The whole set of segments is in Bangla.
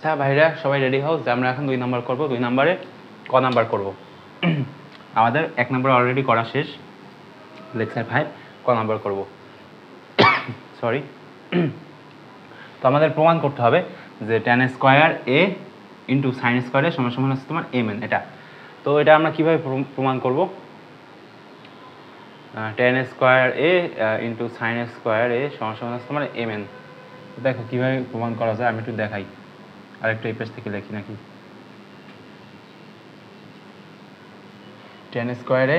আচ্ছা ভাইরা সবাই রেডি হও যে আমরা এখন 2 নাম্বার করব। 2 নাম্বারে ক নাম্বার করব? আমাদের 1 নাম্বার অলরেডি করা শেষ, লেকচার 5 ক নাম্বার করব। সরি। তো আমাদের প্রমাণ করতে হবে যে tan square a into sin square a সমান সমান হচ্ছে তোমার mn। এটা তো এটা আমরা কিভাবে প্রমাণ করব? tan square a into sin square a সমান সমান হচ্ছে তোমার mn। দেখো কিভাবে প্রমাণ করা যায়, আমি একটু দেখাই। আরেকটা এই পেজ থেকে লিখি নাকি, tan স্কয়ারে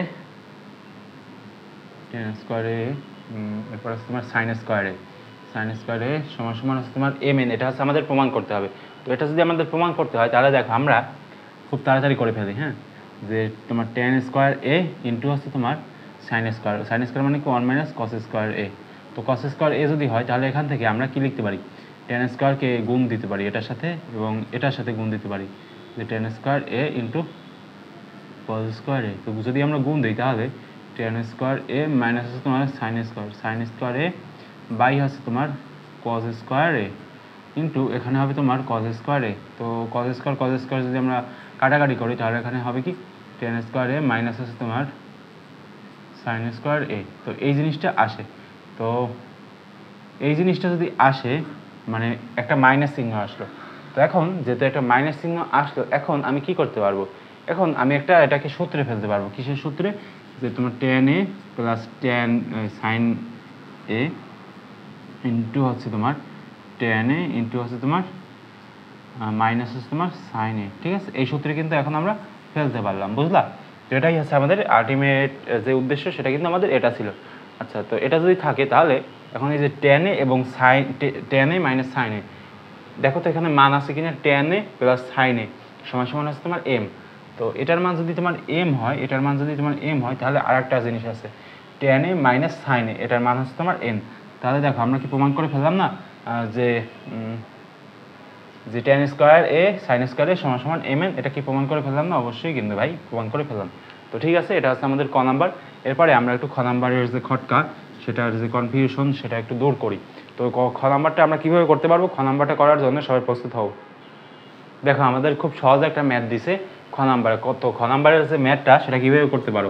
এরপর হচ্ছে তোমার sin স্কয়ারে সমান সমান হচ্ছে তোমার mn। এটা হচ্ছে আমাদের প্রমাণ করতে হবে। তো এটা যদি আমাদের প্রমাণ করতে হয় তাহলে দেখো আমরা খুব তাড়াতাড়ি করে ফেলি। হ্যাঁ, যে তোমার tan স্কয়ার a ইনটু হচ্ছে তোমার sin স্কয়ার মানে কি 1 মাইনাস cos স্কয়ার a। তো cos স্কয়ার a যদি হয় তাহলে এখান থেকে আমরা কি লিখতে পারি? tan স্কয়ারকে গুণ দিতে পারি এটার সাথে এবং এটার সাথে গুণ দিতে পারি, যে tan square a into cos square a। তো যদি আমরা গুণ দিই তাহলে tan স্কয়ার a মাইনাস হচ্ছে তোমার sin স্কয়ার a বাই হচ্ছে তোমার cos স্কয়ার a ইনটু এখানে হবে তোমার cos স্কয়ার a। তো cos স্কয়ার যদি আমরা কাটাকাটি করি তাহলে এখানে হবে কি tan স্কয়ার a মাইনাস হচ্ছে তোমার sin স্কয়ার a। তো এই জিনিসটা আসে। তো এই জিনিসটা যদি আসে মানে একটা মাইনাস চিহ্ন আসলো। তো এখন যেহেতু একটা মাইনাস চিহ্ন আসলো, এখন আমি কি করতে পারবো? এখন আমি এটাকে সূত্রে ফেলতে পারবো। কিসের সূত্রে? যে তোমার tan a plus tan sin a into হচ্ছে তোমার tan a ইনটু হচ্ছে তোমার মাইনাস হচ্ছে তোমার sin a। ঠিক আছে, এই সূত্রে কিন্তু এখন আমরা ফেলতে পারলাম, বুঝলা? তো এটাই হচ্ছে আমাদের আলটিমেট যে উদ্দেশ্য, সেটা কিন্তু আমাদের এটা ছিল। আচ্ছা, তো এটা যদি থাকে তাহলে এখন এই যে tan a এবং tan a minus sin a, দেখো তো এখানে মান আছে কিনা? tan a plus sin a সমান সমান হচ্ছে তোমার m। তো এটার মান যদি তোমার m হয়, তাহলে আরেকটা জিনিস আছে, tan a minus sin a, এটার মান হচ্ছে তোমার n। তাহলে দেখো আমরা কি প্রমাণ করে ফেললাম না যে tan square a sin square a সমান সমান mn। এটা কি প্রমাণ করে ফেললাম না? অবশ্যই কিন্তু ভাই প্রমাণ করে ফেললাম। তো ঠিক আছে, এটা হচ্ছে আমাদের ক নাম্বার। এরপরে আমরা একটু খ নাম্বারের যে খটকা, সেটার যে কনফিউশন, সেটা একটু দূর করি। তো খ নাম্বারটা আমরা কীভাবে করতে পারবো? খ নাম্বারটা করার জন্য সবাই প্রস্তুত হও। দেখো আমাদের খুব সহজ একটা ম্যাথ দিছে খ নাম্বারে। খ নাম্বারের যে ম্যাথটা সেটা কীভাবে করতে পারো?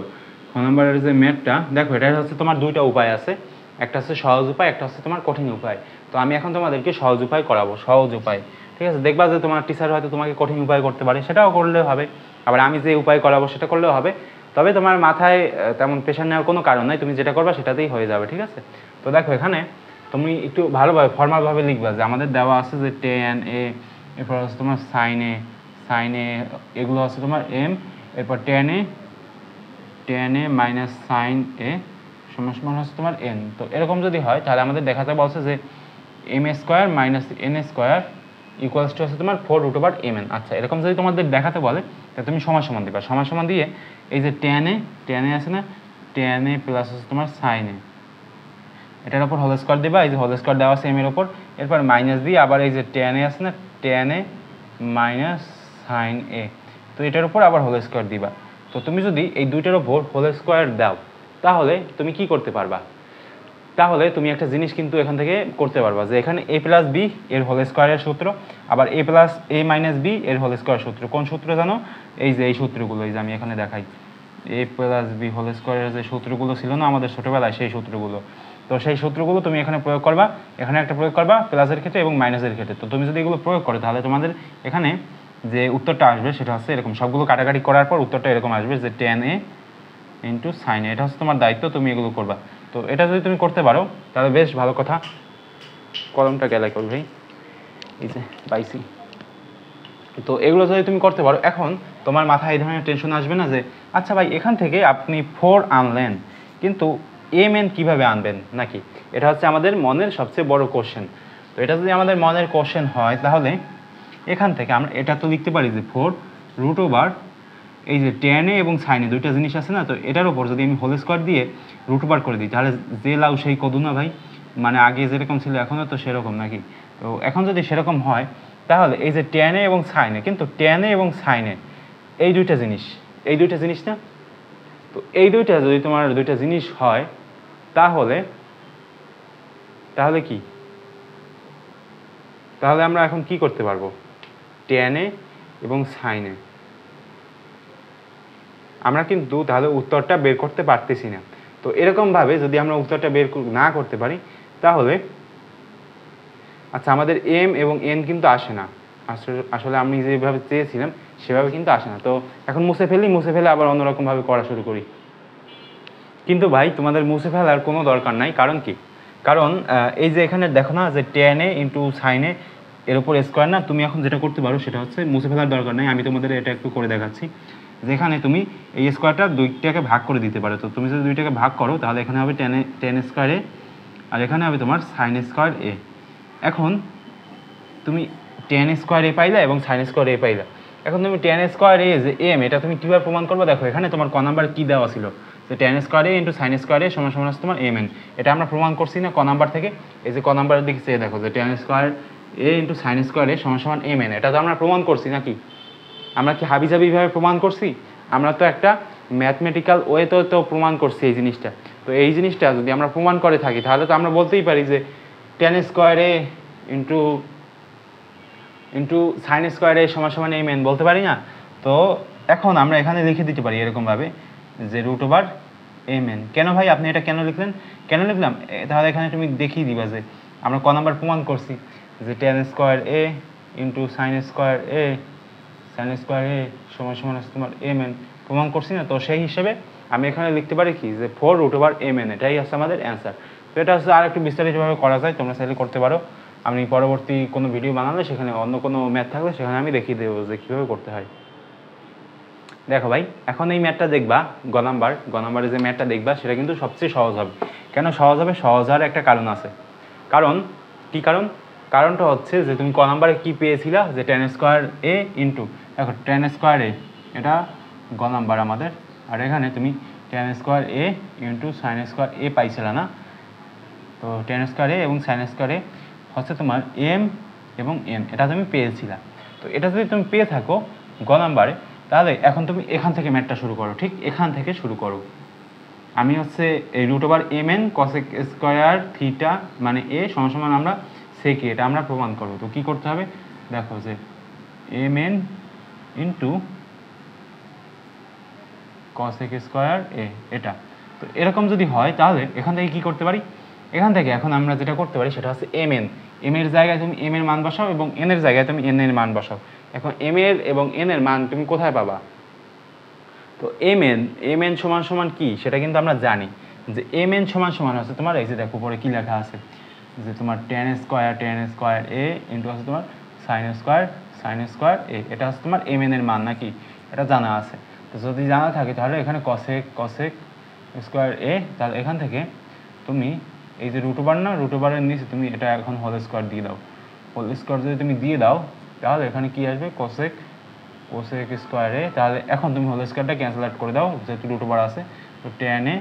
খ নাম্বারের যে ম্যাথটা দেখো, এটা হচ্ছে তোমার দুইটা উপায় আছে, একটা হচ্ছে সহজ উপায়, একটা হচ্ছে তোমার কঠিন উপায়। তো আমি এখন তোমাদেরকে সহজ উপায় করাবো, সহজ উপায়। ঠিক আছে, দেখবা যে তোমার টিচার হয়তো তোমাকে কঠিন উপায় করতে পারে, সেটাও করলেও হবে। আবার আমি যে উপায় করাবো সেটা করলেও হবে। তবে তোমার মাথায় তেমন প্রেশার নেওয়ার কোনো কারণ নাই, তুমি যেটা করবা সেটাতেই হয়ে যাবে। ঠিক আছে, তো দেখো এখানে তুমি একটু ভালোভাবে ফর্মালভাবে লিখবা যে আমাদের দেওয়া আছে যে tan a, এরপর হচ্ছে তোমার sin a এগুলো হচ্ছে তোমার m, এরপর tan a minus sin a সমান সমান হচ্ছে তোমার n। তো এরকম যদি হয় তাহলে আমাদের দেখাতে বলছে যে m square minus n square equals to হচ্ছে তোমার 4√mn। আচ্ছা, এরকম যদি তোমাদের দেখাতে বলে তাহলে তুমি সমান সমান দিবা। সমান সমান দিয়ে এই যে tan a আছে না, tan a প্লাস হচ্ছে তোমার sin a, এটার উপর হোল স্কয়ার দিবা। এই যে হোল স্কয়ার দেওয়া আছে m এর উপর, এরপর মাইনাস দিয়ে আবার এই যে tan a আছে না, tan a minus sin a, তো এটার উপর আবার হোল স্কয়ার দিবা। তো তুমি যদি এই দুইটার উপর হোল স্কয়ার দাও তাহলে তুমি কি করতে পারবা? তাহলে তুমি একটা জিনিস কিন্তু এখান থেকে করতে পারবা যে এখানে a প্লাস বি এর হোল স্কয়ারের সূত্র, আবার a plus a minus B এর হোল স্কয়ার সূত্র। কোন সূত্র জানো? এই যে এই সূত্রগুলো, এই যে আমি এখানে দেখাই, a প্লাস বি হোল স্কয়ারের যে সূত্রগুলো ছিল না আমাদের ছোটবেলায়, সেই সূত্রগুলো। তো সেই সূত্রগুলো তুমি এখানে প্রয়োগ করবা, এখানে একটা প্রয়োগ করবা প্লাসের ক্ষেত্রে এবং মাইনাসের ক্ষেত্রে। তো তুমি যদি এগুলো প্রয়োগ করো তাহলে তোমাদের এখানে যে উত্তরটা আসবে সেটা হচ্ছে এরকম, সবগুলো কাটাকাটি করার পর উত্তরটা এরকম আসবে যে tan a ইন্টু সাইন। এটা হচ্ছে তোমার দায়িত্ব, তুমি এগুলো করবা। তো এটা যদি তুমি করতে পারো তাহলে বেশ ভালো কথা। কলমটা গেলাই করবে ভাই, এই যে পাইছি। তো এগুলো যদি তুমি করতে পারো, এখন তোমার মাথায় এই ধরনের টেনশন আসবে না যে আচ্ছা ভাই এখান থেকে আপনি 4 আনলেন কিন্তু mn কিভাবে আনবেন নাকি। এটা হচ্ছে আমাদের মনের সবচেয়ে বড় কোশ্চেন। তো এটা যদি আমাদের মনের কোশ্চেন হয় তাহলে এখান থেকে আমরা এটা তো লিখতে পারি যে 4√, এই যে tan a এবং sin a দুইটা জিনিস আছে না, তো এটার উপর যদি আমি হোল স্কয়ার দিয়ে √, করে দিই তাহলে যে লাউ সেই কদু না ভাই। মানে আগে যেরকম ছিল এখনও তো সেরকম নাকি। তো এখন যদি সেরকম হয় তাহলে এই যে tan a এবং sin a, কিন্তু tan a এবং sin a এই দুইটা জিনিস না। তো এই দুইটা যদি তোমার দুইটা জিনিস হয় তাহলে কি, তাহলে আমরা এখন কি করতে পারবো? tan a এবং sin a। আমরা কিন্তু তাহলে উত্তরটা বের করতে পারতেছি না। তো এরকমভাবে যদি আমরা উত্তরটা বের না করতে পারি তাহলে আচ্ছা আমাদের m এবং n কিন্তু আসে না, আসলে আমি যেভাবে চেয়েছিলাম সেভাবে কিন্তু আসে না। তো এখন মুছে ফেলে আবার অন্যরকমভাবে করা শুরু করি। কিন্তু ভাই তোমাদের মুছে ফেলার কোনো দরকার নাই। কারণ কি, কারণ এই যে এখানে দেখো না যে tan a × sin a এর উপর স্কোয়ার না, তুমি এখন যেটা করতে পারো সেটা হচ্ছে মুছে ফেলার দরকার নাই, আমি তোমাদের এটা একটু করে দেখাচ্ছি। যেখানে তুমি এই স্কোয়ারটা দুইটাকে ভাগ করে দিতে পারো। তো তুমি যদি দুইটাকে ভাগ করো তাহলে এখানে হবে tan স্কোয়ার a আর এখানে হবে তোমার sin স্কোয়ার a। এখন তুমি tan স্কোয়ার a পাইলা এবং sin স্কোয়ার a পাইলা। এখন তুমি tan স্কোয়ার a যে m, এটা তুমি কীভাবে প্রমাণ করবে? দেখো এখানে তোমার ক নাম্বার কী দেওয়া ছিল যে tan square a × sin square a সমান আছে তোমার mn। এটা আমরা প্রমাণ করছি না ক নাম্বার থেকে? এই যে ক নাম্বারের দিকে চেয়ে দেখো যে tan square a × sin square a সমান mn, এটা তো আমরা প্রমাণ করছি নাকি? আমরা কি হাবিজাবিভাবে প্রমাণ করছি? আমরা তো একটা ম্যাথমেটিক্যাল ওয়েতে তো প্রমাণ করছি এই জিনিসটা। তো এই জিনিসটা যদি আমরা প্রমাণ করে থাকি তাহলে তো আমরা বলতেই পারি যে tan square a × sin square a সমান mn বলতে পারি না? তো এখন আমরা এখানে লিখে দিতে পারি এরকমভাবে যে √mn। কেন ভাই আপনি এটা কেন লিখলেন? কেন লিখলাম তাহলে এখানে তুমি দেখিয়ে দিবা যে আমরা ক নাম্বার প্রমাণ করছি যে tan square a × sin square a সমান আছে তোমার mn, প্রমাণ করছি না? তো সেই হিসেবে আমি এখানে লিখতে পারি কি যে 4√mn, এটাই হচ্ছে আমাদের অ্যান্সার। তো এটা হচ্ছে আর একটু বিস্তারিতভাবে করা যায়, তোমরা চাইলে করতে পারো। আমি পরবর্তী কোনো ভিডিও বানালে সেখানে অন্য কোনো ম্যাথ থাকলে সেখানে আমি দেখিয়ে দেবো যে কীভাবে করতে হয়। দেখো ভাই এখন এই ম্যাথটা দেখবা, গ নাম্বারে যে ম্যাথটা দেখবা সেটা কিন্তু সবচেয়ে সহজ হবে। কেন সহজ হবে? সহজ হওয়ার একটা কারণ আছে। কারণটা হচ্ছে যে তুমি ক নাম্বারে কী পেয়েছিলা যে tan স্কোয়ার a দেখো tan স্কোয়ার a এটা গ নাম্বার আমাদের, আর এখানে তুমি tan square a × sin square a পাইছিলা না? তো tan স্কোয়ার a এবং sin স্কোয়ার a হচ্ছে তোমার m এবং n, এটা তুমি পেয়েছিলা। তো এটা যদি তুমি পেয়ে থাকো গ নাম্বারে তাহলে এখন তুমি এখান থেকে ম্যাথটা শুরু করো, ঠিক এখান থেকে শুরু করো। আমি হচ্ছে এই √mn cosec স্কোয়ার থিটা মানে a সমান আমরা sec a, এটা আমরা প্রমাণ করবো। তো কী করতে হবে? দেখো যে mn × cosec স্কোয়ার a, এটা। তো এরকম যদি হয় তাহলে এখান থেকে কী করতে পারি? এখান থেকে এখন আমরা যেটা করতে পারি সেটা হচ্ছে mn, m এর জায়গায় তুমি m এর মান বসাও এবং n এর জায়গায় তুমি n এর মান বসাও। এখন m এর এবং n এর মান তুমি কোথায় পাবা? তো mn সমান কি সেটা কিন্তু আমরা জানি যে mn সমান হচ্ছে তোমার এই যে দেখো উপরে কি লেখা আছে যে তোমার tan স্কোয়ার a হচ্ছে তোমার sin স্কোয়ার a, এটা হচ্ছে তোমার mn এর মান নাকি? এটা জানা আছে। তো যদি জানা থাকে তাহলে এখানে cosec স্কোয়ার a, তাহলে এখান থেকে তুমি এই যে √এর নিচে তুমি এটা এখন হোল স্কোয়ার দিয়ে দাও। হোল স্কোয়ার যদি তুমি দিয়ে দাও তাহলে এখানে কি আসবে? cosec স্কোয়ার a, তাহলে এখন তুমি হোল স্কোয়ারটা ক্যান্সেল আউট করে দাও যেহেতু √, আছে। তো tan a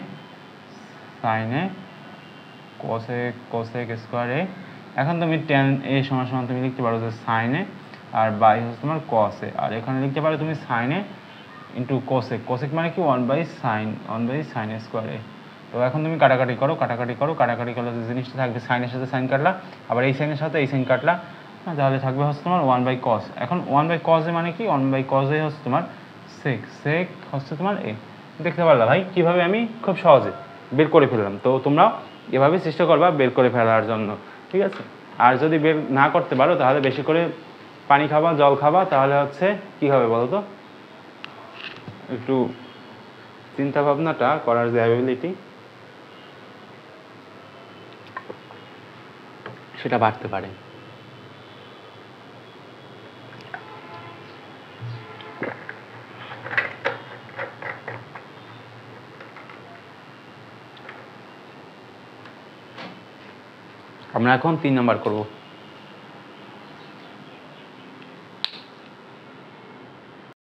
sin a cosec square a, এখন তুমি tan a সমান তুমি লিখতে পারো যে sin a আর বাই হচ্ছে তোমার cos a, আর এখানে লিখতে পারো তুমি sin a × cosec মানে কি 1/sin স্কোয়ার a। তো এখন তুমি কাটাকাটি করলে যে জিনিসটা থাকবে সাইনের সাথে সাইন কাটলা, আবার এই সাইনের সাথে এই সাইন কাটলা, তাহলে থাকবে হচ্ছে তোমার 1/cos। এখন 1/cos a মানে কি? 1/cos a হচ্ছে তোমার sec হচ্ছে তোমার a। দেখতে পারলা ভাই কীভাবে আমি খুব সহজে বের করে ফেললাম। তো তোমরাও এভাবে চেষ্টা করবা বের করে ফেলার জন্য, ঠিক আছে? আর যদি বের না করতে পারো তাহলে বেশি করে পানি খাবা, জল খাবা, তাহলে হচ্ছে কী হবে বলো তো? একটু চিন্তা ভাবনাটা করার যে অ্যাবিলিটি সেটা বাড়তে পারে। আমরা এখন 3 নাম্বার করব।